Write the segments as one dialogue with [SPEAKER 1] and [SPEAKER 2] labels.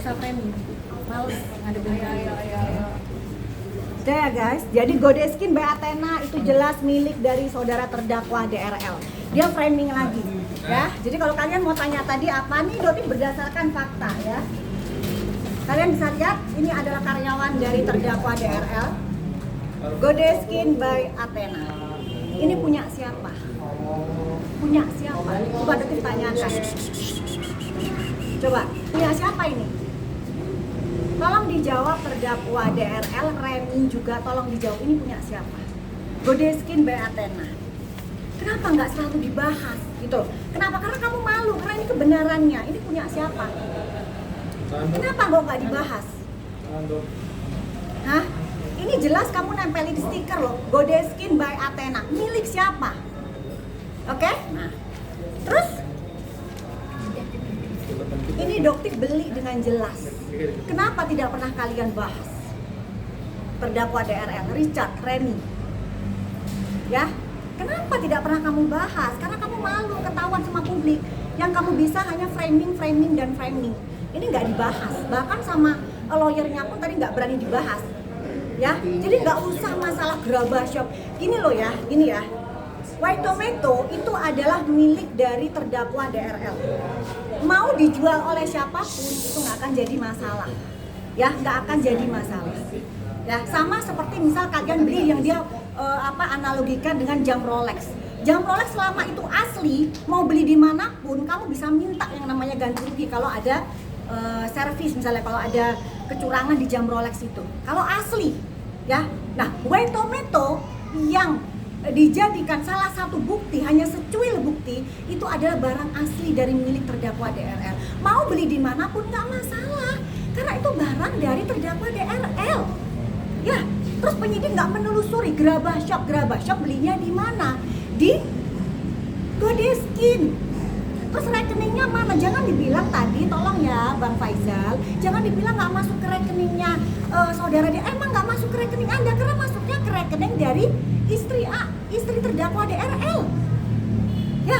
[SPEAKER 1] usah framing. Males ngadepin
[SPEAKER 2] Oke ya guys, jadi Godeskin by Athena itu jelas milik dari saudara terdakwa DRL. Dia framing lagi, ya. Jadi kalau kalian mau tanya tadi apa nih, Doti berdasarkan fakta ya. Kalian bisa lihat ini adalah karyawan dari terdakwa DRL. Godeskin by Athena. Ini punya siapa? Punya siapa? Coba Doti tanyakan. Coba, punya siapa ini? Tolong dijawab terdakwa DRL, Reni juga tolong dijawab ini punya siapa? Godeskin by Athena. Kenapa nggak selalu dibahas gitu loh? Kenapa? Karena kamu malu, karena ini kebenarannya. Ini punya siapa? Kenapa nggak dibahas? Hah? Ini jelas kamu nempelin stiker loh, Godeskin by Athena. Milik siapa? Oke? Nah, terus ini Dokter beli dengan jelas. Kenapa tidak pernah kalian bahas? Terdakwa DRL, Richard, Reni. Ya, kenapa tidak pernah kamu bahas? Karena kamu malu ketahuan sama publik. Yang kamu bisa hanya framing, dan framing. Ini nggak dibahas. Bahkan sama lawyernya pun tadi nggak berani dibahas. Ya, jadi nggak usah masalah gerabah shop. Gini loh ya, gini ya. White Tomato itu adalah milik dari terdakwa DRL. Mau dijual oleh siapapun itu nggak akan jadi masalah, ya nggak akan jadi masalah. Ya sama seperti misal kalian beli yang dia analogikan dengan jam Rolex. Jam Rolex selama itu asli, mau beli dimanapun kamu bisa minta yang namanya ganti rugi kalau ada servis misalnya, kalau ada kecurangan di jam Rolex itu. Kalau asli, ya. Nah, White Tomato yang dijadikan salah satu bukti, hanya secuil bukti, itu adalah barang asli dari milik terdakwa DRL. Mau beli dimanapun nggak masalah, karena itu barang dari terdakwa DRL. Ya, terus penyidik nggak menelusuri gerabah shop belinya di mana? Di Godeskin. Terus rekeningnya mana? Jangan dibilang tadi, tolong ya Bang Faizal, jangan dibilang nggak masuk ke rekeningnya saudara dia. Emang nggak masuk ke rekening Anda, karena masuknya ke rekening dari istri terdakwa DRL. Ya,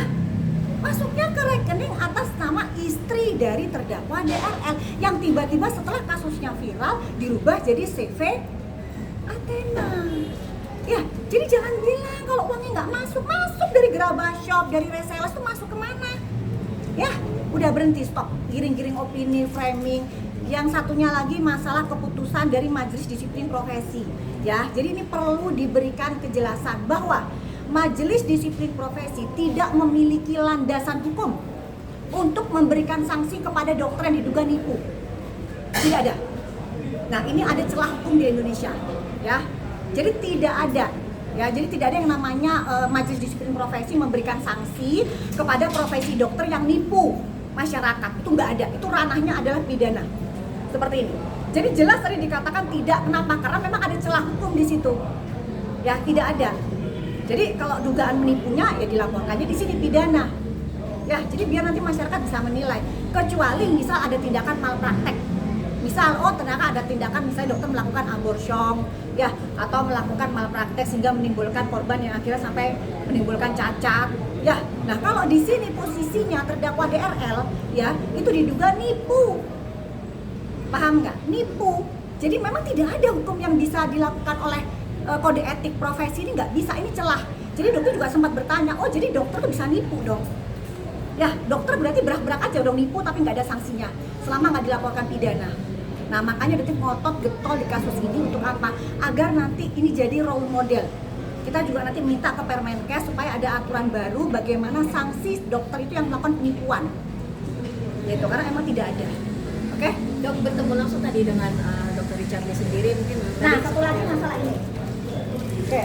[SPEAKER 2] masuknya ke rekening atas nama istri dari terdakwa DRL yang tiba-tiba setelah kasusnya viral dirubah jadi CV Athena. Ya, jadi jangan bilang kalau uangnya nggak masuk dari gerabah shop, dari reseller itu masuk kemana? Ya, udah berhenti, stop giring-giring opini, framing. Yang satunya lagi masalah keputusan dari Majelis Disiplin Profesi. Ya, jadi ini perlu diberikan kejelasan bahwa Majelis Disiplin Profesi tidak memiliki landasan hukum untuk memberikan sanksi kepada dokter yang diduga nipu. Tidak ada. Nah, ini ada celah hukum di Indonesia, ya. Jadi tidak ada. Ya, jadi tidak ada yang namanya Majelis Disiplin Profesi memberikan sanksi kepada profesi dokter yang nipu masyarakat. Itu nggak ada. Itu ranahnya adalah pidana. Seperti ini. Jadi jelas tadi dikatakan tidak. Kenapa? Karena memang ada celah hukum di situ. Ya, tidak ada. Jadi kalau dugaan menipunya ya dilaporkannya di sini pidana. Ya, jadi biar nanti masyarakat bisa menilai. Kecuali misal ada tindakan malpraktek. Misal, ternyata ada tindakan misalnya dokter melakukan abortion, ya, atau melakukan malpraktek sehingga menimbulkan korban yang akhirnya sampai menimbulkan cacat. Ya, nah kalau di sini posisinya terdakwa DRL, ya, itu diduga nipu. Paham nggak? Nipu. Jadi memang tidak ada hukum yang bisa dilakukan oleh kode etik profesi ini, nggak bisa, ini celah. Jadi dokter juga sempat bertanya, oh jadi dokter tuh bisa nipu dong? Ya, dokter berarti berak-berak aja dong nipu tapi nggak ada sanksinya selama nggak dilaporkan pidana. Nah makanya dokter ngotot getol di kasus ini untuk apa? Agar nanti ini jadi role model. Kita juga nanti minta ke Permenkes supaya ada aturan baru bagaimana sanksi dokter itu yang melakukan penipuan. Gitu, karena emang tidak ada. Oke?
[SPEAKER 1] Dok, bertemu langsung tadi dengan Dr. Richard sendiri mungkin.
[SPEAKER 2] Nah, satu lagi masalah ini. Oke.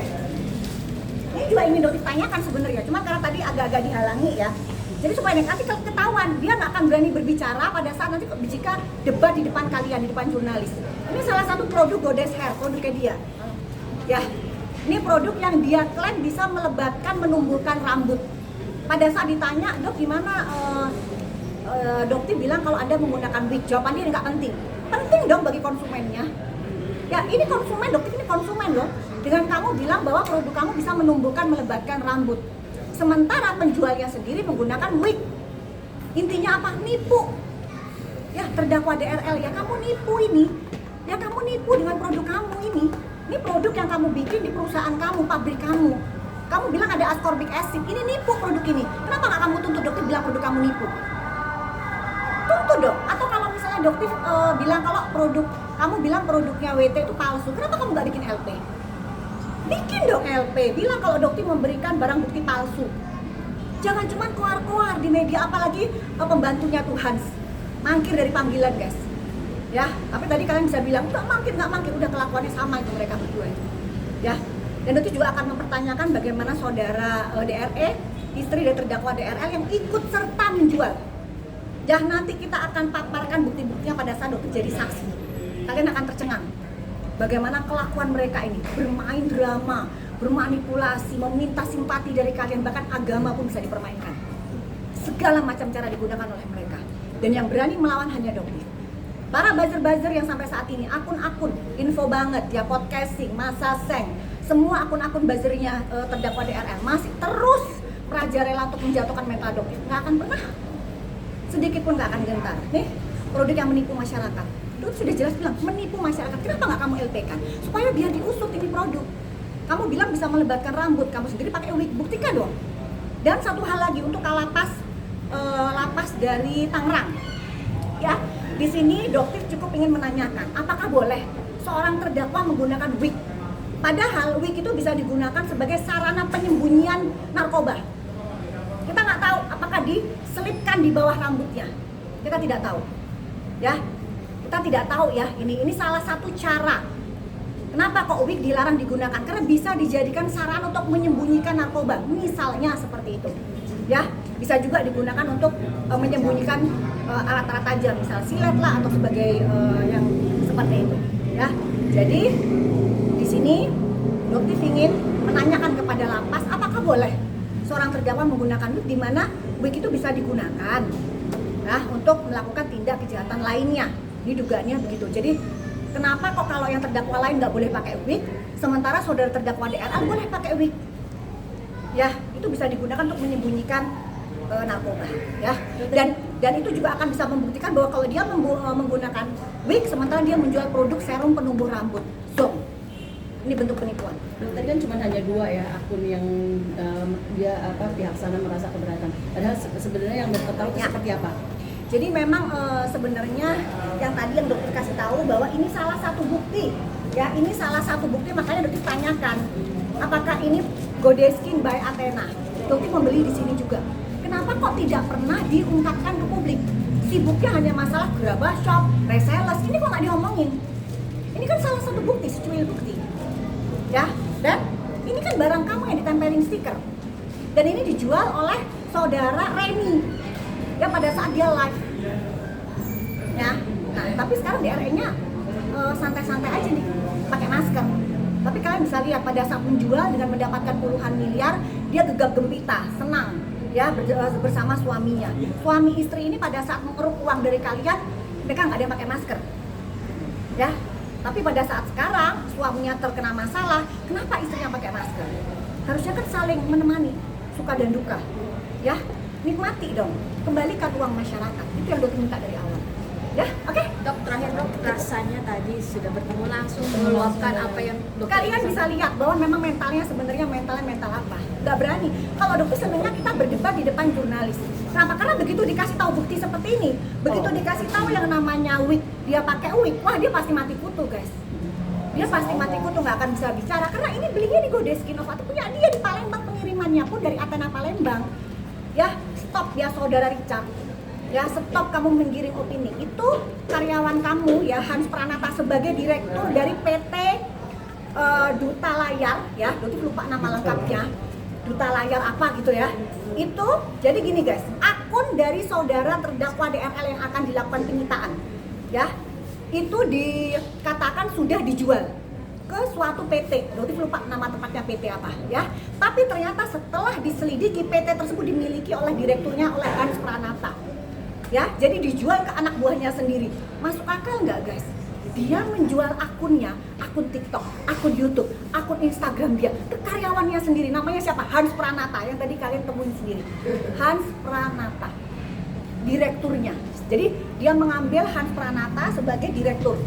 [SPEAKER 2] Ini juga ingin dokter tanyakan sebenarnya, cuma karena tadi agak-agak dihalangi ya. Jadi supaya nanti ketahuan, dia nggak akan berani berbicara pada saat nanti jika debat di depan kalian, di depan jurnalis. Ini salah satu produk Goddess Hair, produknya dia. Ya, ini produk yang dia klaim bisa melebatkan, menumbuhkan rambut. Pada saat ditanya, dok gimana? Dokter bilang kalau Anda menggunakan wig, jawabannya nggak penting. Penting dong bagi konsumennya. Ya, ini konsumen, dokter ini konsumen loh. Dengan kamu bilang bahwa produk kamu bisa menumbuhkan, melebatkan rambut. Sementara penjualnya sendiri menggunakan wig. Intinya apa? Nipu. Ya, terdakwa DRL, ya kamu nipu ini. Ya kamu nipu dengan produk kamu ini. Ini produk yang kamu bikin di perusahaan kamu, pabrik kamu. Kamu bilang ada ascorbic acid, ini nipu produk ini. Kenapa nggak kamu tuntut dokter bilang produk kamu nipu? Tuntut dong. Atau kalau misalnya dokter bilang kalau kamu bilang produknya WT itu palsu, kenapa kamu nggak bikin LP? Bikin dong LP, bilang kalau dokter memberikan barang bukti palsu. Jangan cuma keluar-keluar di media, apalagi pembantunya Tuhan. Mangkir dari panggilan, guys. Ya, tapi tadi kalian bisa bilang, nggak mangkir, udah kelakuannya sama itu mereka berdua itu. Ya, dan itu juga akan mempertanyakan bagaimana saudara DRE, istri dari terdakwa DRL yang ikut serta menjual. Ya, nanti kita akan paparkan bukti-buktinya pada saat dokter jadi saksi. Kalian akan tercengang. Bagaimana kelakuan mereka ini, bermain drama, bermanipulasi, meminta simpati dari kalian, bahkan agama pun bisa dipermainkan. Segala macam cara digunakan oleh mereka. Dan yang berani melawan hanya dokter. Para buzzer-buzzer yang sampai saat ini, akun-akun info banget, ya podcasting, masa seng, semua akun-akun buzzernya terdakwa DRL masih terus merajalela untuk menjatuhkan mental dokter. Nggak akan pernah, sedikit pun nggak akan gentar. Nih, produk yang menipu masyarakat. Itu sudah jelas bilang, menipu masyarakat. Kenapa nggak kamu LP-kan? Supaya biar diusut ini produk. Kamu bilang bisa melebatkan rambut, kamu sendiri pakai wig, buktikan dong. Dan satu hal lagi untuk lapas dari Tangerang. Ya, di sini dokter cukup ingin menanyakan, apakah boleh seorang terdakwa menggunakan wig? Padahal wig itu bisa digunakan sebagai sarana penyembunyian narkoba. Kita nggak tahu apakah diselipkan di bawah rambutnya. Kita tidak tahu. Ya, kita tidak tahu ya. Ini salah satu cara. Kenapa kok wig dilarang digunakan? Karena bisa dijadikan sarana untuk menyembunyikan narkoba. Misalnya seperti itu. Ya, bisa juga digunakan untuk menyembunyikan alat-alat tajam, misal silet lah atau sebagai yang seperti itu. Ya, jadi di sini dokter ingin menanyakan kepada lapas, apakah boleh seorang terdakwa menggunakan wig, di mana wig itu bisa digunakan, nah, untuk melakukan tindak kejahatan lainnya. Ini dugaannya begitu. Jadi kenapa kok kalau yang terdakwa lain nggak boleh pakai wig, sementara saudara terdakwa DRL boleh pakai wig? Ya, itu bisa digunakan untuk menyembunyikan narkoba, ya. Dan itu juga akan bisa membuktikan bahwa kalau dia menggunakan wig, sementara dia menjual produk serum penumbuh rambut. So, ini bentuk penipuan.
[SPEAKER 3] Tadi kan cuma hanya 2 ya akun yang pihak sana merasa keberatan. Padahal sebenarnya yang dokter tahu
[SPEAKER 2] Ya.
[SPEAKER 3] seperti apa?
[SPEAKER 2] Jadi memang sebenarnya yang tadi yang dokter kasih tahu bahwa ini salah satu bukti. Ya, ini salah satu bukti, makanya dokter tanyakan apakah ini Godeskin by Athena. Dokter membeli di sini juga. Kenapa kok tidak pernah diungkapkan ke publik? Sibuknya hanya masalah gerabah shop, resellers, ini kok nggak diomongin? Ini kan salah satu bukti, secuil bukti. Ya, dan ini kan barang kamu yang ditempelin stiker. Dan ini dijual oleh saudara Reni. Ya, pada saat dia live. Ya, nah tapi sekarang DRE-nya santai-santai aja nih, pakai masker. Tapi kalian bisa lihat pada saat menjual dengan mendapatkan puluhan miliar, dia gegap gempita, senang, ya, bersama suaminya. Suami istri ini pada saat mengeruk uang dari kalian, mereka nggak ada yang pakai masker, ya. Tapi pada saat sekarang suaminya terkena masalah, kenapa istrinya pakai masker? Harusnya kan saling menemani, suka dan duka, ya. Nikmati dong, kembalikan uang masyarakat. Itu yang dokter minta dari awal. Ya, oke.
[SPEAKER 1] Dok, terakhir dok, rasanya tadi sudah bertemu langsung meluapkan apa yang dokter
[SPEAKER 2] Kalian
[SPEAKER 1] ingin
[SPEAKER 2] bisa lihat bahwa memang mentalnya sebenarnya mental apa? Gak berani. Kalau dokter senangnya kita berdebat di depan jurnalis. Kenapa? Karena begitu dikasih tahu bukti seperti ini, begitu dikasih tahu yang namanya wig, dia pakai wig, wah dia pasti mati kutu, guys. Dia pasti mati kutu, nggak akan bisa bicara karena ini belinya di Godeskin Novato, punya dia di Palembang, pengirimannya pun dari Athena Palembang. Ya, stop ya saudara Richard. Ya, stop kamu menggiring opini. Itu karyawan kamu ya, Hans Pranata, sebagai direktur dari PT Duta Layar, ya, dokter lupa nama lengkapnya, Duta Layar apa gitu ya. Itu jadi gini guys, akun dari saudara terdakwa DRL yang akan dilakukan penyitaan, ya, itu dikatakan sudah dijual ke suatu PT, dokter lupa nama tempatnya PT apa, ya. Tapi ternyata setelah diselidiki, PT tersebut dimiliki oleh direkturnya, oleh Hans Pranata. Ya, jadi dijual ke anak buahnya sendiri. Masuk akal nggak guys? Dia menjual akunnya, akun TikTok, akun YouTube, akun Instagram dia ke karyawannya sendiri. Namanya siapa? Hans Pranata, yang tadi kalian temuin sendiri. Hans Pranata. direkturnya. Jadi dia mengambil Hans Pranata sebagai direktur,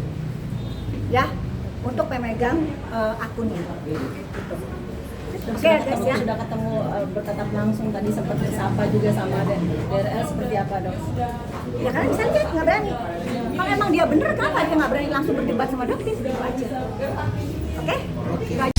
[SPEAKER 2] ya, untuk pemegang akunnya. Gitu. Oke guys ya.
[SPEAKER 3] Sudah ketemu bertatap langsung tadi, sempat bersapa juga sama DRL, seperti apa dok?
[SPEAKER 2] Ya kalian bisa lihat nggak berani. Kalau emang dia bener kenapa dia nggak berani langsung berdebat sama David? Itu aja. Oke? Itu aja.